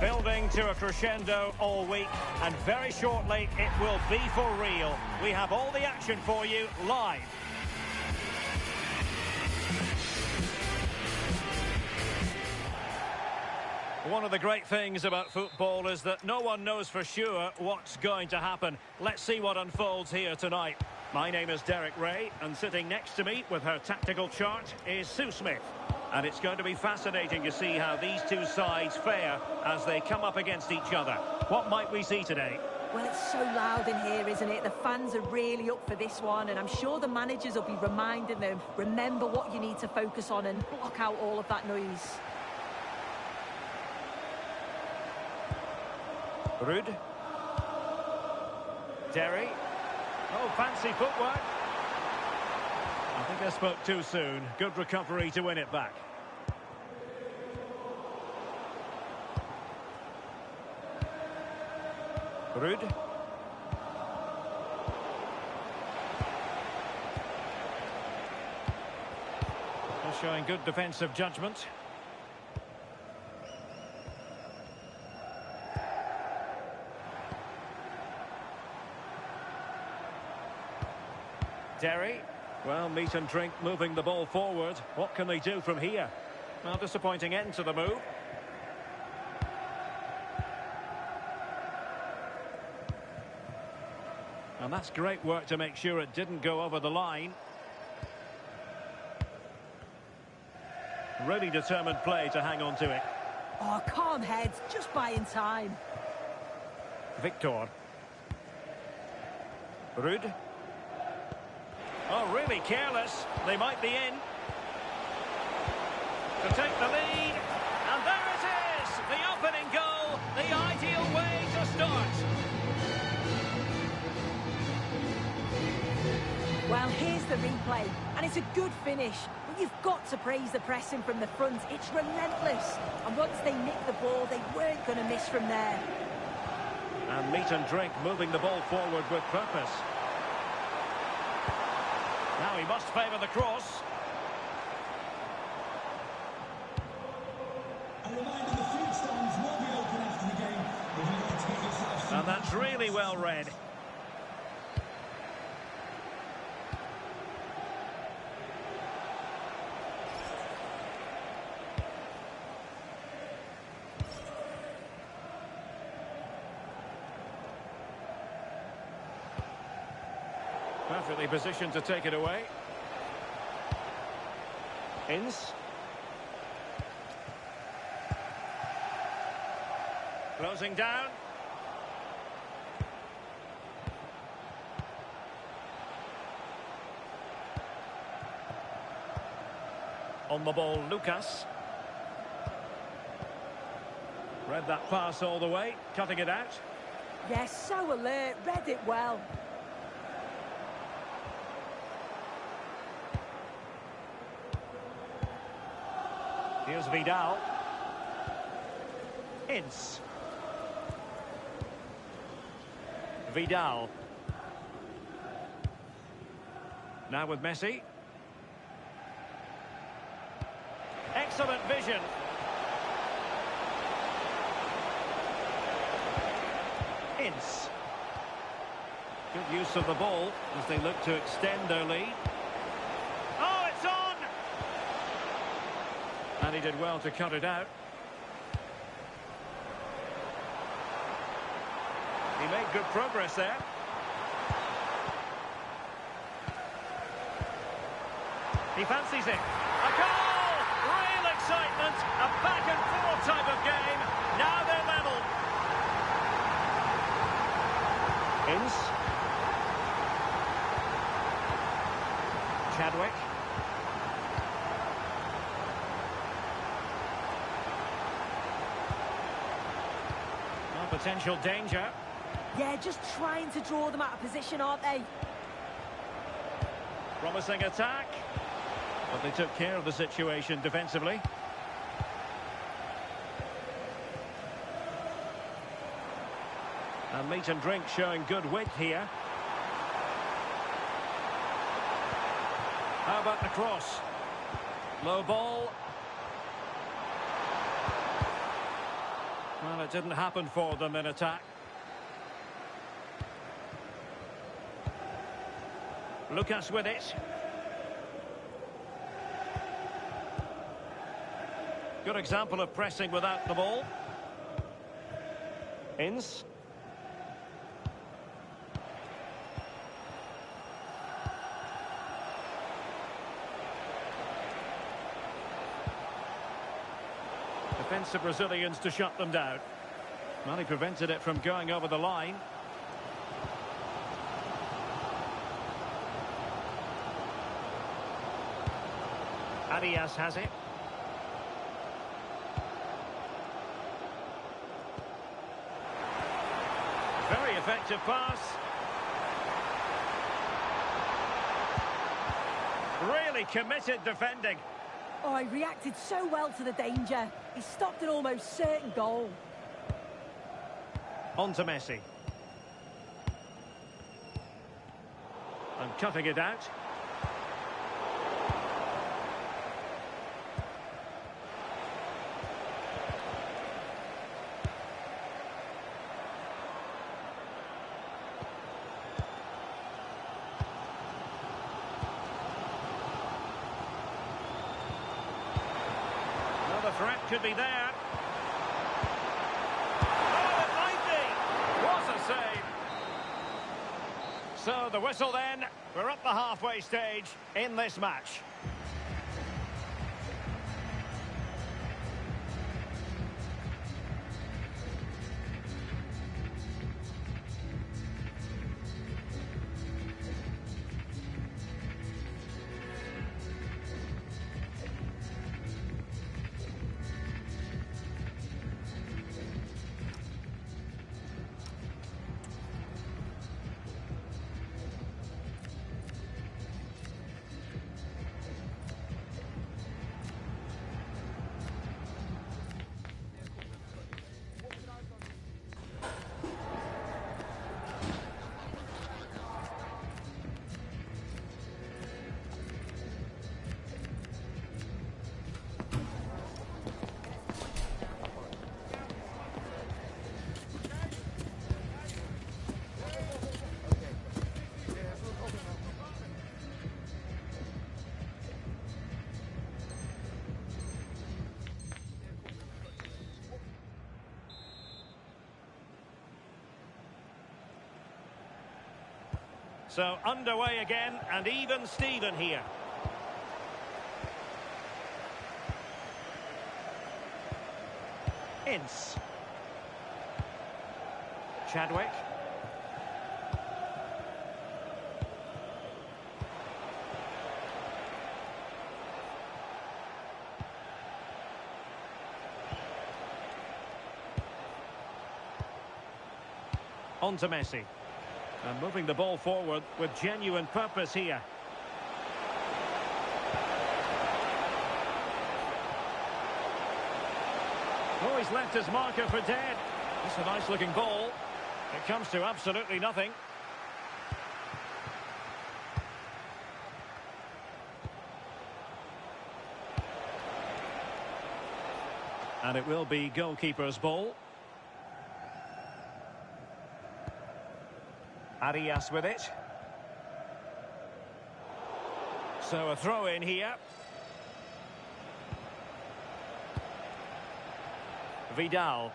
Building to a crescendo all week, and very shortly it will be for real. We have all the action for you live. One of the great things about football is that no one knows for sure what's going to happen. Let's see what unfolds here tonight. My name is Derek Ray, and sitting next to me with her tactical chart is Sue Smith. And it's going to be fascinating to see how these two sides fare as they come up against each other. What might we see today? Well, it's so loud in here, isn't it? The fans are really up for this one, and I'm sure the managers will be reminding them, remember what you need to focus on and block out all of that noise. Ruud. Derry. Oh, fancy footwork. I think I spoke too soon. Good recovery to win it back. Ruud. They're showing good defensive judgment. Derry. Well, meat and drink moving the ball forward. What can they do from here? Well, disappointing end to the move. And that's great work to make sure it didn't go over the line. Really determined play to hang on to it. Oh, calm heads, just buying time. Victor. Ruud. Oh, really careless. They might be in. To take the lead. And there it is! The opening goal. The ideal way to start. Well, here's the replay. And it's a good finish. But you've got to praise the pressing from the front. It's relentless. And once they nicked the ball, they weren't going to miss from there. And meat and drink moving the ball forward with purpose. Now he must favour the cross. A reminder, the food stands will be open after the game. If you'd like to get yourself some... And that's really well read. Perfectly positioned to take it away. Ince. Closing down. On the ball, Lucas. Read that pass all the way, cutting it out. Yes, so alert, read it well. Here's Vidal. Ince. Vidal. Now with Messi. Excellent vision. Ince. Good use of the ball as they look to extend their lead. Oh, it's on! And he did well to cut it out. He made good progress there. He fancies it. A goal! Real excitement. A back and forth type of game. Now they're level. Ince. Chadwick. Potential danger. Yeah, just trying to draw them out of position, aren't they? Promising attack. But they took care of the situation defensively. And meat and drink showing good width here. How about the cross? Low ball. Well, it didn't happen for them in attack. Lucas with it. Good example of pressing without the ball. Ince. Defensive Brazilians to shut them down. Well, he prevented it from going over the line. Arias has it. Very effective pass. Really committed defending. Oh, he reacted so well to the danger. He stopped an almost certain goal. On to Messi. And cutting it out. The threat could be there. Oh, it might be. What a save. So the whistle then. We're up the halfway stage in this match. So underway again, and even Steven here. Ince. Chadwick. On to Messi. And moving the ball forward with genuine purpose here. Oh, he's left his marker for dead. It's a nice-looking ball. It comes to absolutely nothing. And it will be goalkeeper's ball. Arias with it. So a throw in here. Vidal.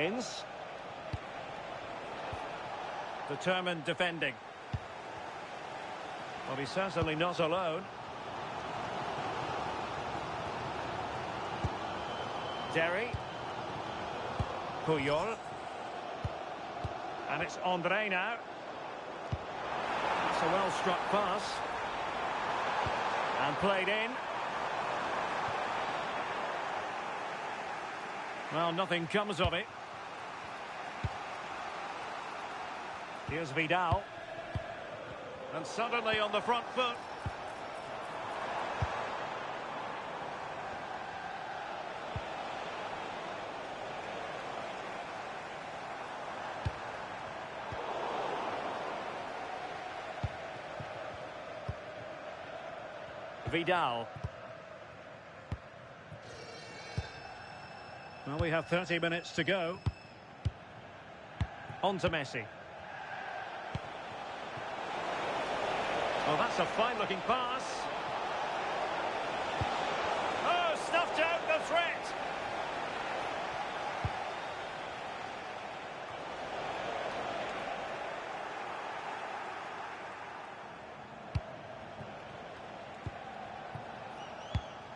Ince. Determined defending. Well, he's certainly not alone. Derry. Puyol. And it's Andre now. It's a well-struck pass. And played in. Well, nothing comes of it. Here's Vidal. And suddenly on the front foot. Vidal. Well, we have 30 minutes to go. On to Messi. Oh, that's a fine-looking pass. Oh, snuffed out the threat.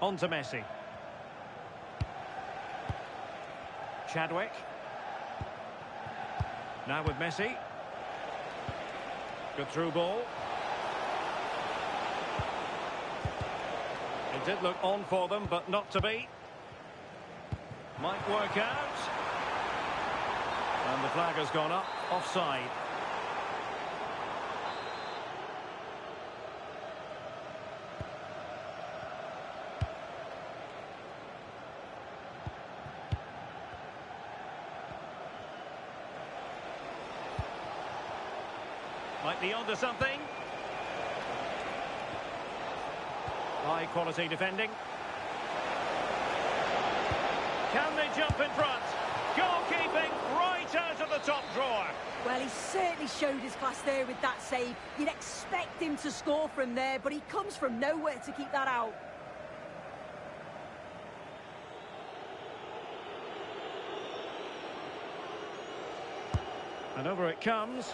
On to Messi. Chadwick. Now with Messi. Good through ball. It did look on for them, but not to be. Might work out. And the flag has gone up, offside. Might be onto something. High quality defending. Can they jump in front? Goalkeeping right out of the top drawer. Well, he certainly showed his class there with that save. You'd expect him to score from there, but he comes from nowhere to keep that out. And over it comes.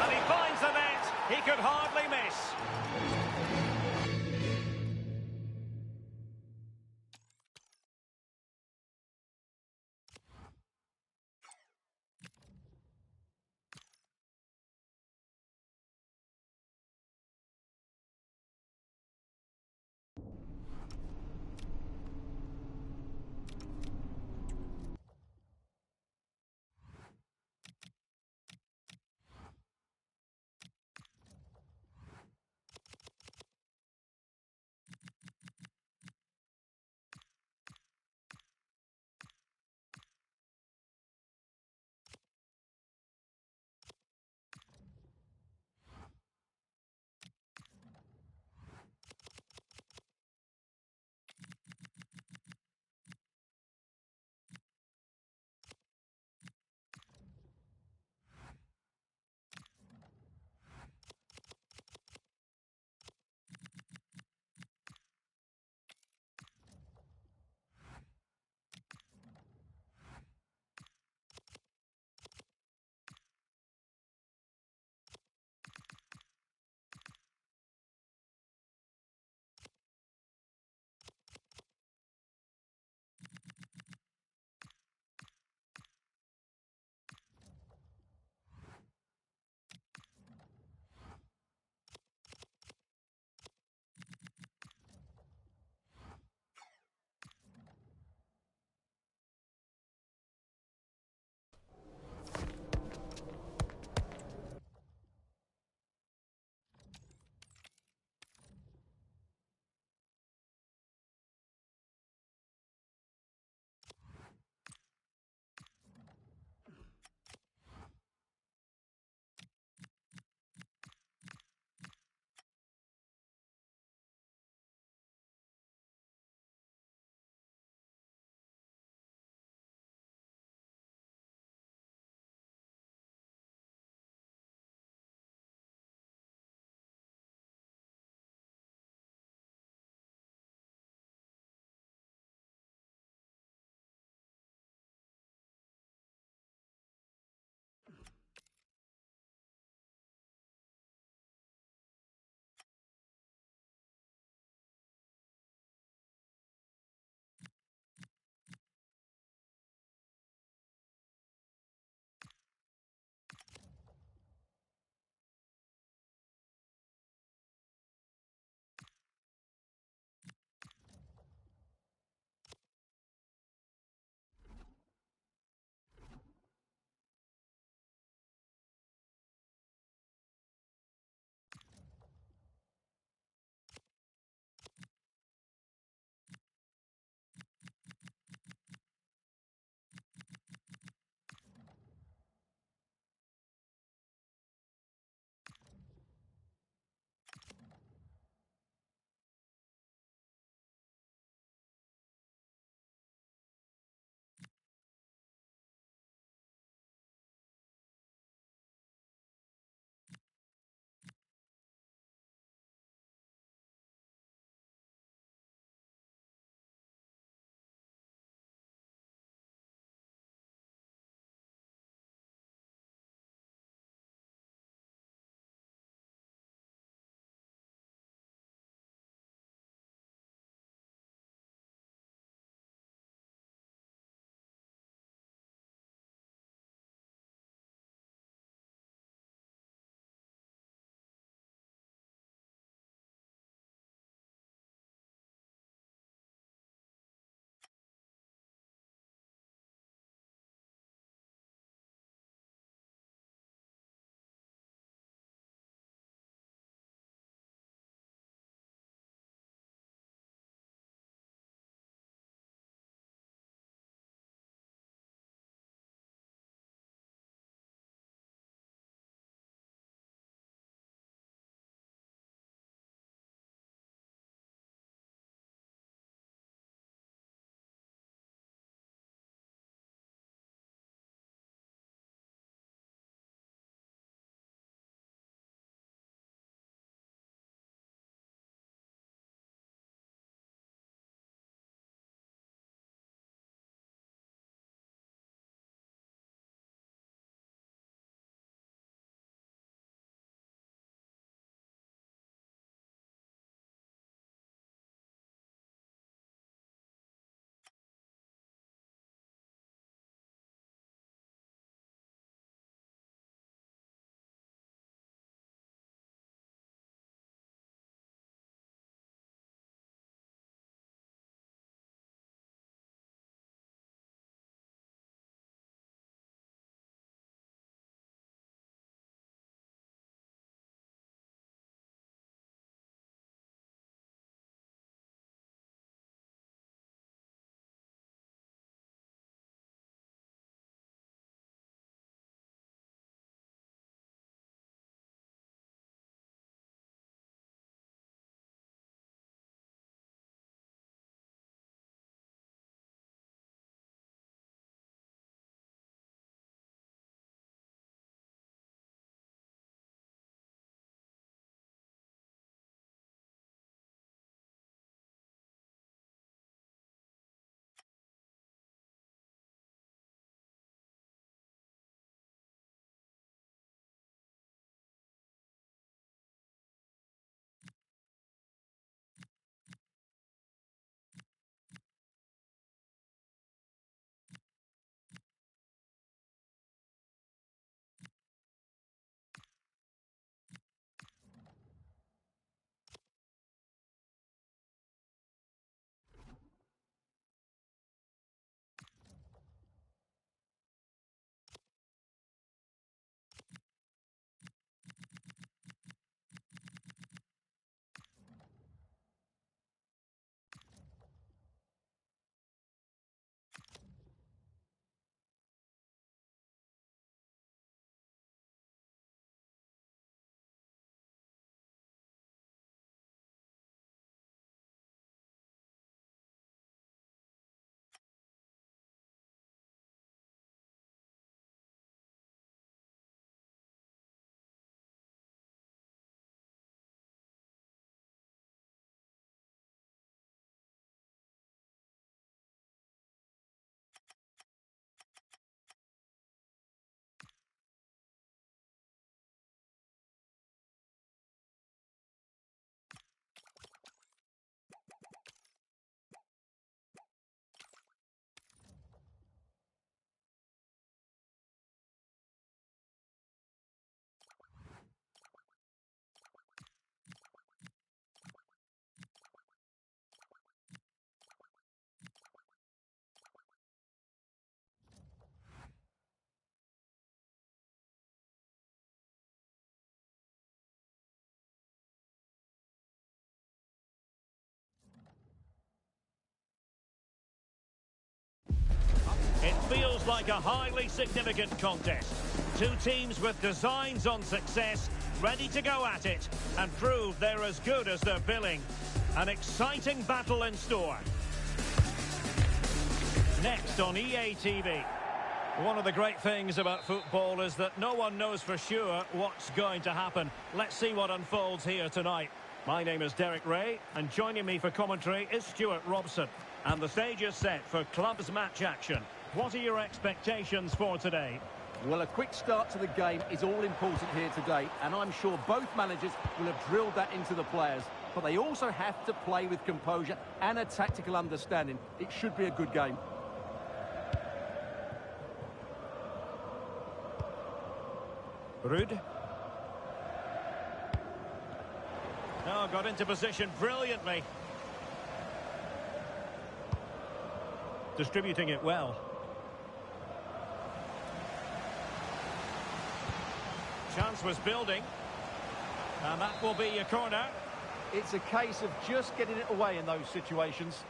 And he finds the net. He could hardly miss. feels like a highly significant contest. Two teams with designs on success, ready to go at it and prove they're as good as they're billing. An exciting battle in store. Next on EA TV. One of the great things about football is that no one knows for sure what's going to happen. Let's see what unfolds here tonight. My name is Derek Ray, and joining me for commentary is Stuart Robson. And the stage is set for clubs match action. What are your expectations for today? Well, a quick start to the game is all important here today, and I'm sure both managers will have drilled that into the players. But they also have to play with composure and a tactical understanding. It should be a good game. Ruud. Oh, got into position brilliantly. Distributing it well. Chance was building. And that will be a corner. It's a case of just getting it away in those situations.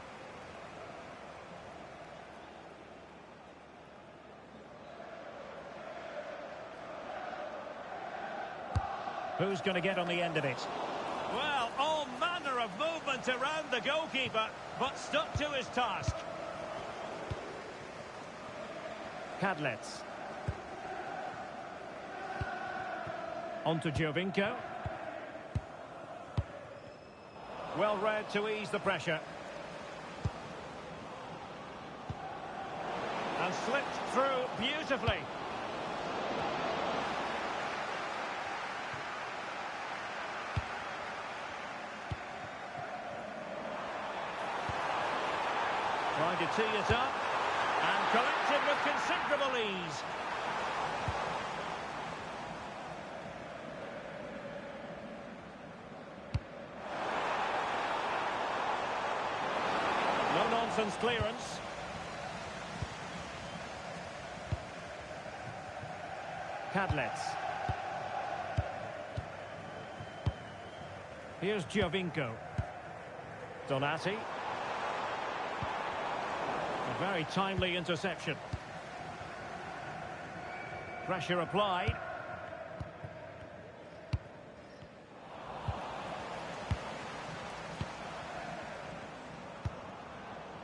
Who's going to get on the end of it? Well, all manner of movement around the goalkeeper, but stuck to his task. Cadlets. On to Giovinco. Well read to ease the pressure. And slipped through beautifully. Trying to tee it up. And collected with considerable ease. No-nonsense clearance. Cadlets. Here's Giovinco. Donati. A very timely interception. Pressure applied.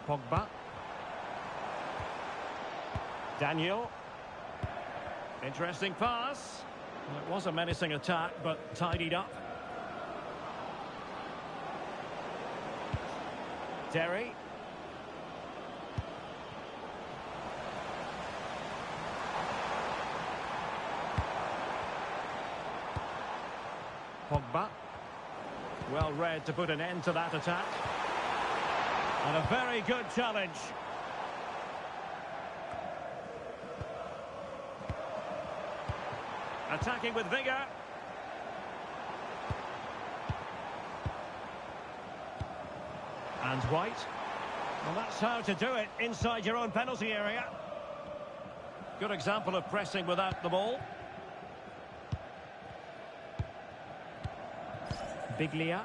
Pogba. Daniel. Interesting pass. Well, it was a menacing attack, but tidied up. Terry. Pogba. Well read to put an end to that attack. And a very good challenge. Attacking with vigour. And White. Well, that's how to do it inside your own penalty area. Good example of pressing without the ball. Biglia.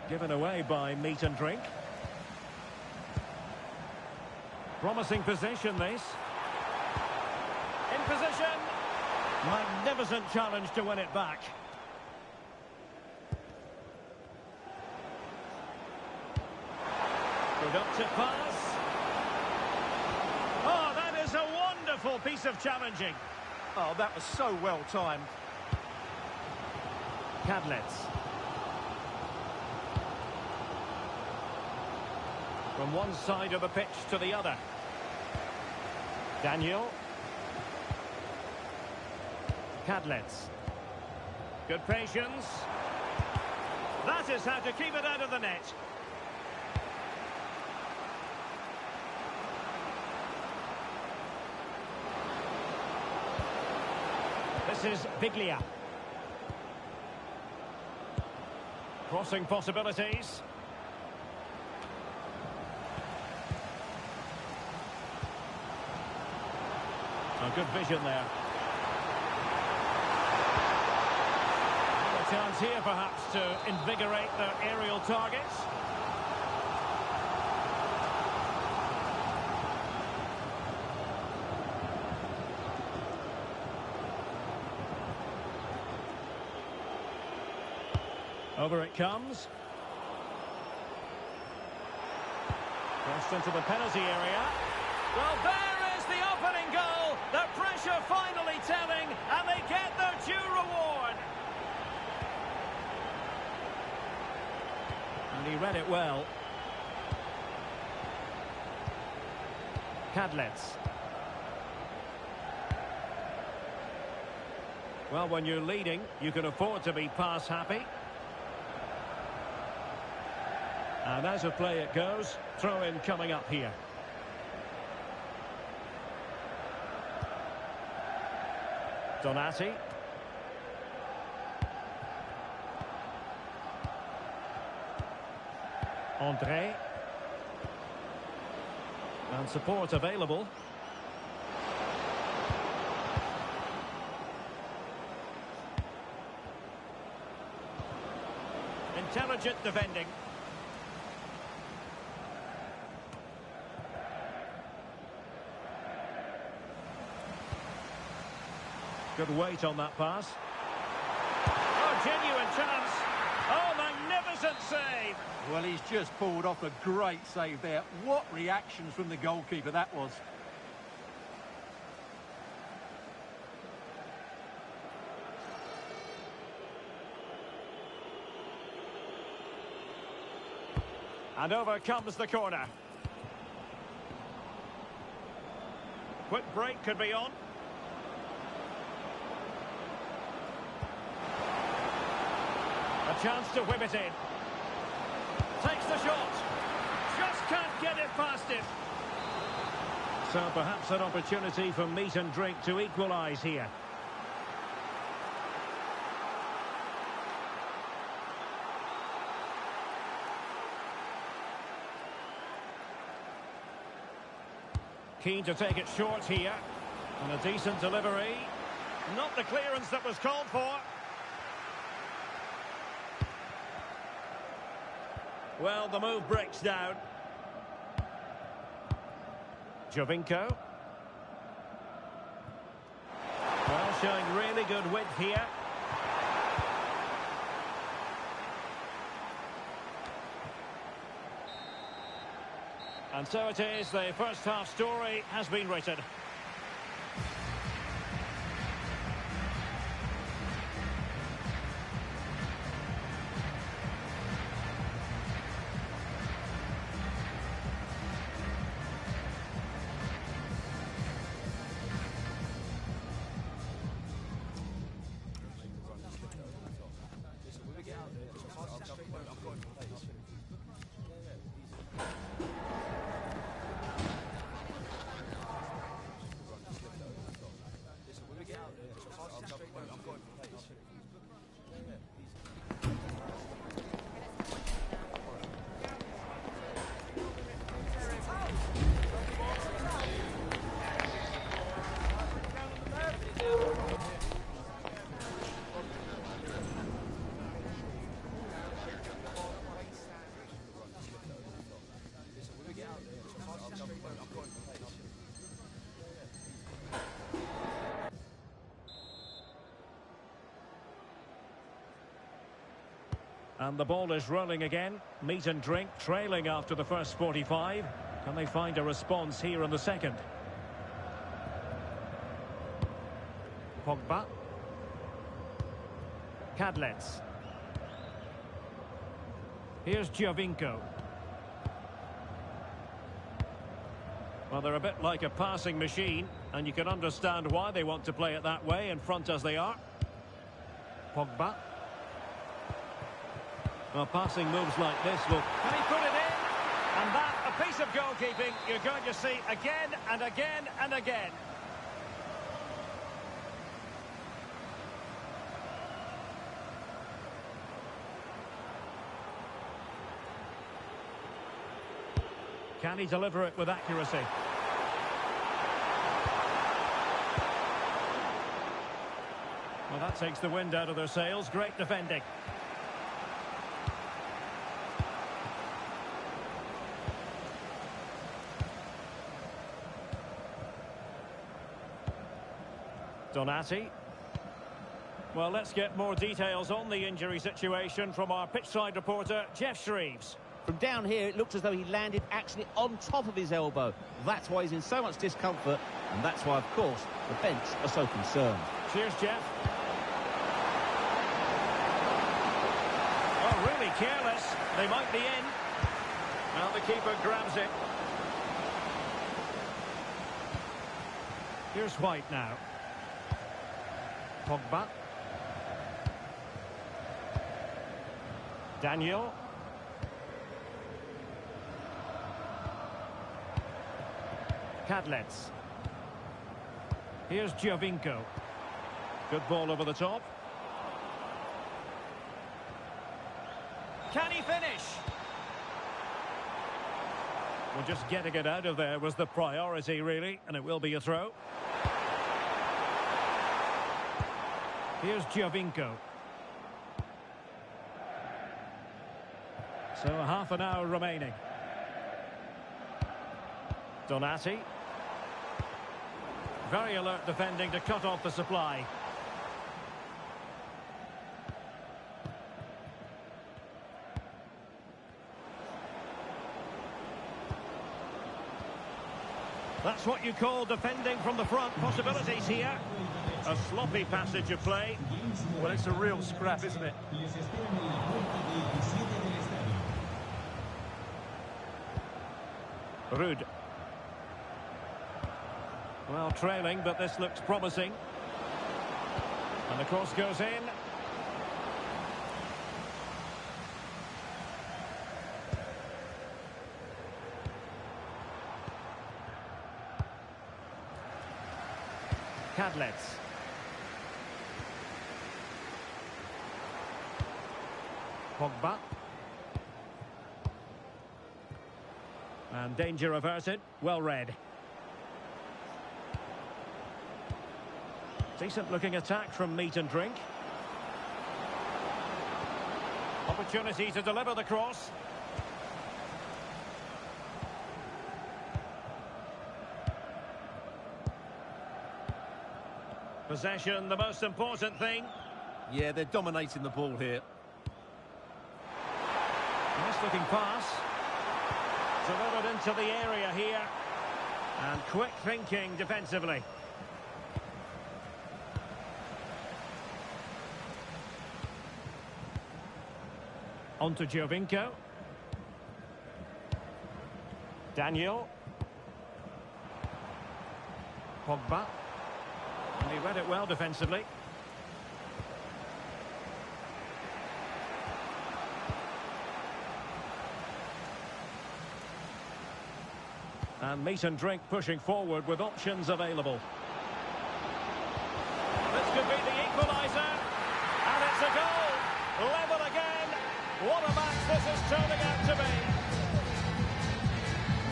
Given away by meat and drink. Promising position, this. In position. Magnificent challenge to win it back. Productive pass. Oh, that is a wonderful piece of challenging. Oh, that was so well timed. Cadlets. From one side of the pitch to the other. Daniel. Cadlets. Good patience. That is how to keep it out of the net. This is Biglia. Crossing possibilities. A good vision there. A chance here perhaps to invigorate their aerial targets. Over it comes. Crossed into the penalty area. Well, there is the opening goal. The pressure finally telling, and they get their due reward. And he read it well. Cadlets. Well, when you're leading, you can afford to be pass happy. And as a play it goes, throw in coming up here. Donati. André. And support available. Intelligent defending. Good weight on that pass. Oh, genuine chance. Oh, magnificent save. Well, he's just pulled off a great save there. What reactions from the goalkeeper that was. And over comes the corner. Quick break could be on. A chance to whip it in. Takes the shot. Just can't get it past it. So perhaps an opportunity for meat and drink to equalise here. Keen to take it short here. And a decent delivery. Not the clearance that was called for. Well, the move breaks down. Jovinko. Well, showing really good width here. And so it is, the first half story has been written. And the ball is rolling again. Meat and drink trailing after the first 45. Can they find a response here in the second? Pogba. Cadlets. Here's Jovinko. Well, they're a bit like a passing machine, and you can understand why they want to play it that way, in front as they are. Pogba. Well, passing moves like this look. Can he put it in? And that, a piece of goalkeeping you're going to see again and again and again. Can he deliver it with accuracy? Well, that takes the wind out of their sails. Great defending. Donati. Well, let's get more details on the injury situation from our pitchside reporter, Jeff Shreves. From down here, it looks as though he landed actually on top of his elbow. That's why he's in so much discomfort, and that's why, of course, the bench are so concerned. Cheers, Jeff. Oh, really careless. They might be in. Now the keeper grabs it. Here's White now. Pogba. Daniel. Cadlets. Here's Giovinco. Good ball over the top. Can he finish? Well, just getting it out of there was the priority, really, and it will be a throw. Here's Giovinco. So a half an hour remaining. Donati. Very alert defending to cut off the supply. That's what you call defending from the front. Possibilities here. A sloppy passage of play. Well, it's a real scrap, isn't it? Ruud. Well, trailing, but this looks promising. And the cross goes in. Cadlets. Pogba. And danger averted. Well read. Decent looking attack from Meat and Drink. Opportunity to deliver the cross. Possession, the most important thing. Yeah, they're dominating the ball here. Nice looking pass. Delivered into the area here. And quick thinking defensively. On to Giovinco. Daniel. Pogba. And he read it well defensively. And Meat and Drink pushing forward with options available. This could be the equaliser. And it's a goal. Level again. What a match this is turning out to be.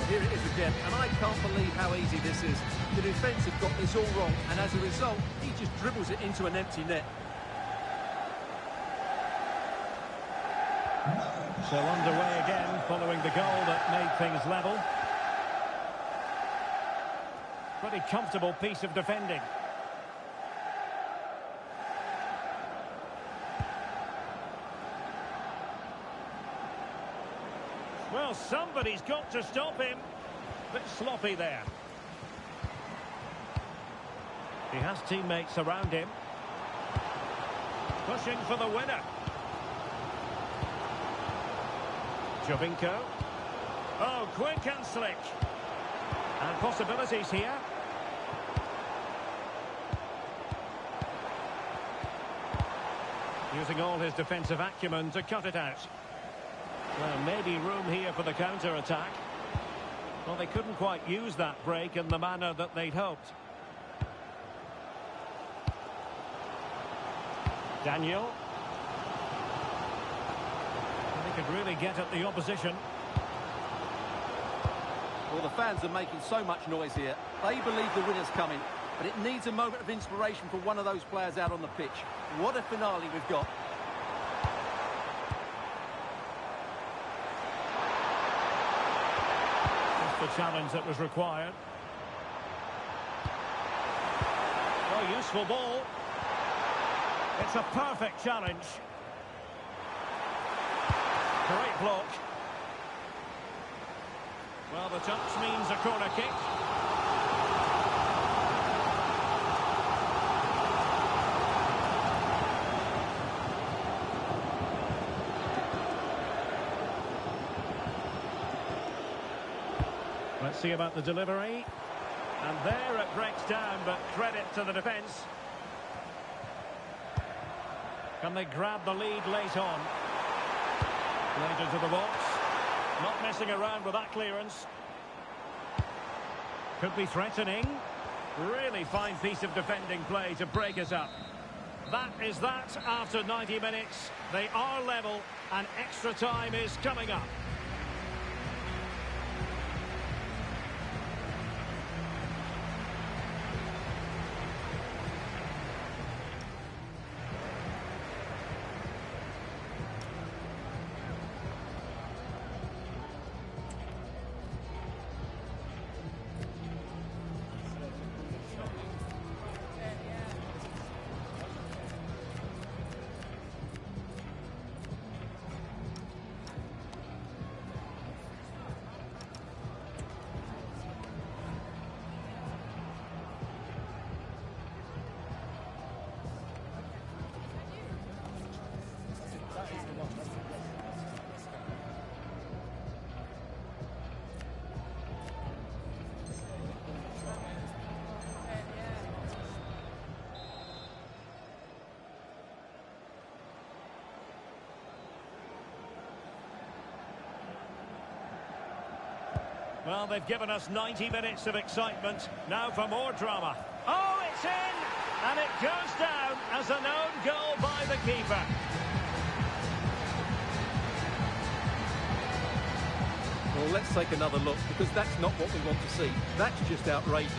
Here it is again, and I can't believe how easy this is. The defence have got this all wrong, and as a result, he just dribbles it into an empty net. So underway again following the goal that made things level. Pretty comfortable piece of defending. Well, somebody's got to stop him. Bit sloppy there. He has teammates around him. Pushing for the winner. Giovinco. Oh, quick and slick. And possibilities here. Using all his defensive acumen to cut it out. Well, maybe room here for the counter-attack. Well, they couldn't quite use that break in the manner that they'd hoped. Daniel. They could really get at the opposition. Well, the fans are making so much noise here. They believe the winner's coming, but it needs a moment of inspiration for one of those players out on the pitch. What a finale we've got. The challenge that was required. Oh, useful ball. It's a perfect challenge. Great block. Well, the touch means a corner kick. Let's see about the delivery. And there it breaks down, but credit to the defence. Can they grab the lead late on? Played into the box. Not messing around with that clearance. Could be threatening. Really fine piece of defending play to break us up. That is that after 90 minutes. They are level and extra time is coming up. Well, they've given us 90 minutes of excitement. Now for more drama. Oh, it's in! And it goes down as an own goal by the keeper. Well, let's take another look, because that's not what we want to see. That's just outrageous.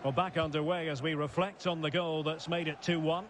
Well, back underway as we reflect on the goal that's made it 2-1.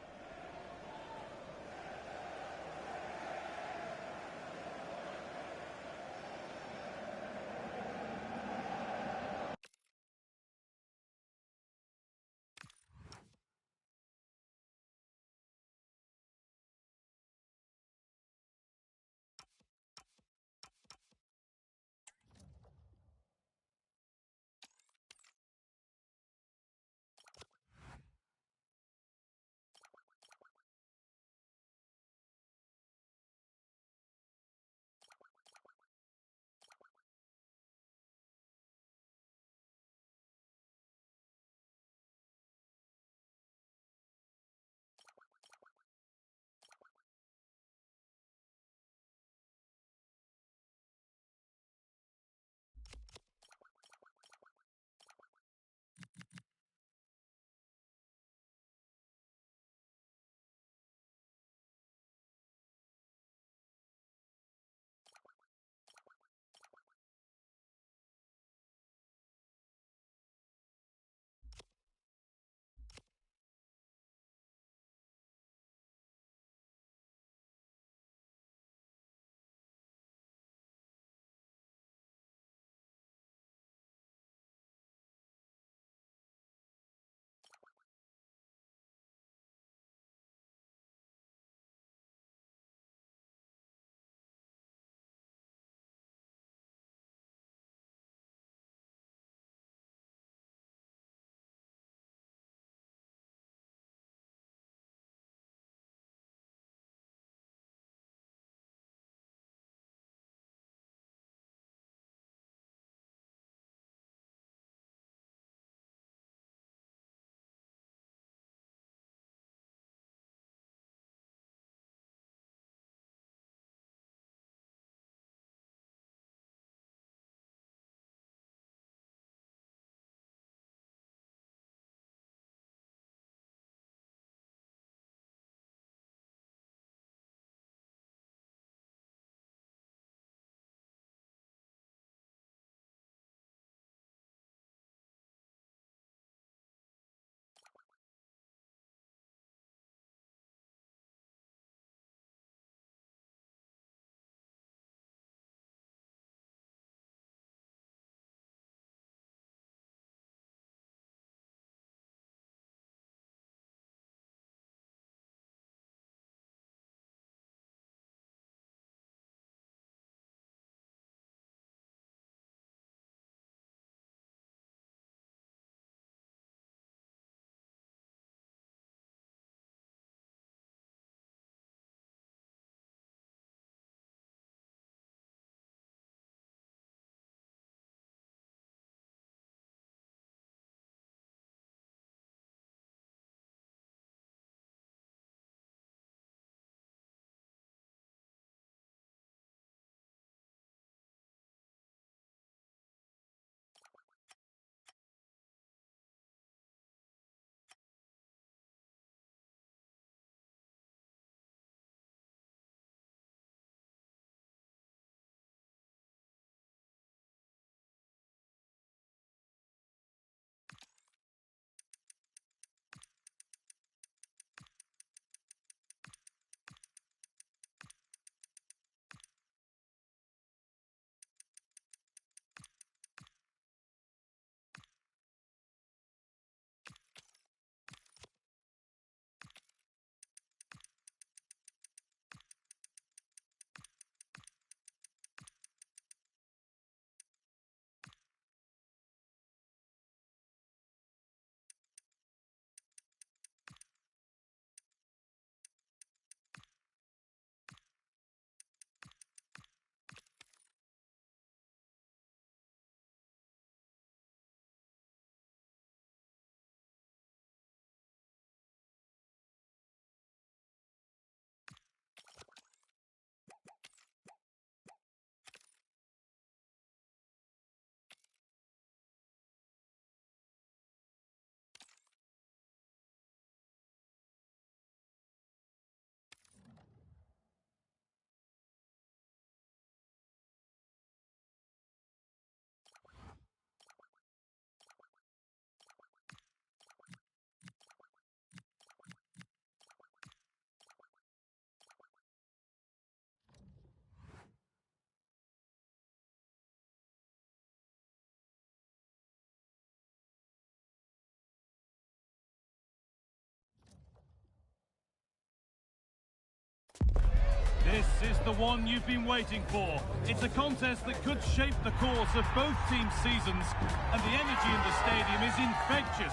This is the one you've been waiting for. It's a contest that could shape the course of both teams' seasons, and the energy in the stadium is infectious.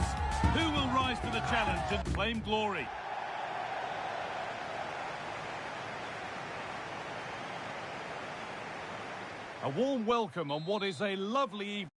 Who will rise to the challenge and claim glory? A warm welcome on what is a lovely evening.